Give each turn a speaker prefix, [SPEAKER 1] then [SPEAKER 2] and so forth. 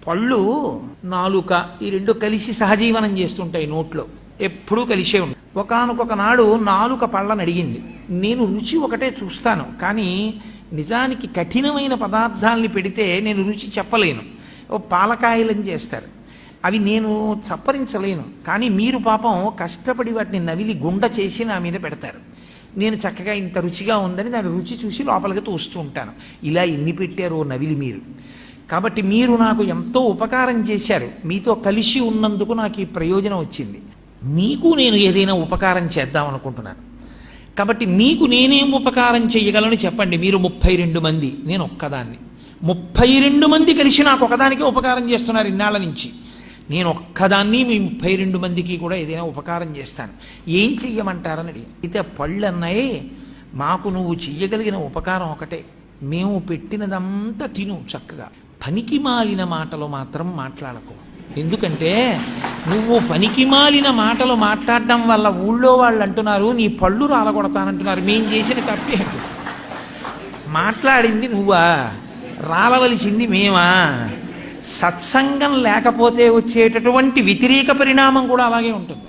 [SPEAKER 1] పళ్ళు నాలుక ఈ రెండు కలిసి సహజీవనం చేస్తుంటాయి నోట్లో, ఎప్పుడూ కలిసే ఉంటాయి. ఒకానొక నాడు నాలుక పళ్ళని అడిగింది, నేను రుచి ఒకటే చూస్తాను కానీ నిజానికి కఠినమైన పదార్థాలని పెడితే నేను రుచి చెప్పలేను. ఓ పాలకాయలని చేస్తారు, అవి నేను చప్పరించలేను, కానీ మీరు పాపం కష్టపడి వాటిని నవిలి గుండ చేసి నా మీద పెడతారు. నేను చక్కగా ఇంత రుచిగా ఉందని దాని రుచి చూసి లోపలికి తోస్తూ ఉంటాను. ఇలా ఎన్ని పెట్టారో నవిలి మీరు. కాబట్టి మీరు నాకు ఎంతో ఉపకారం చేశారు, మీతో కలిసి ఉన్నందుకు నాకు ఈ ప్రయోజనం వచ్చింది. మీకు నేను ఏదైనా ఉపకారం చేద్దాం అనుకుంటున్నాను. కాబట్టి మీకు నేనేం ఉపకారం చేయగలను చెప్పండి. మీరు 32 మంది, నేను ఒక్కదాన్ని. 32 మంది కలిసి నాకు ఒకదానికే ఉపకారం చేస్తున్నారు ఇన్నాళ్ళ నుంచి. నేను ఒక్కదాన్ని మీ 32 మందికి కూడా ఏదైనా ఉపకారం చేస్తాను. ఏం చెయ్యమంటారని అడిగి అయితే పళ్ళు అన్నాయి, మాకు నువ్వు చెయ్యగలిగిన ఉపకారం ఒకటే, మేము పెట్టినదంతా తిను చక్కగా, పనికి మాలిన మాటలు మాత్రం మాట్లాడకు. ఎందుకంటే నువ్వు పనికి మాలిన మాటలు మాట్లాడడం వల్ల ఊళ్ళో వాళ్ళు అంటున్నారు నీ పళ్ళు రాలగొడతానంటున్నారు. మేం చేసిన తప్పే, మాట్లాడింది నువ్వా, రాలవలసింది మేమా? సత్సంగం లేకపోతే వచ్చేటటువంటి వ్యతిరేక పరిణామం కూడా అలాగే ఉంటుంది.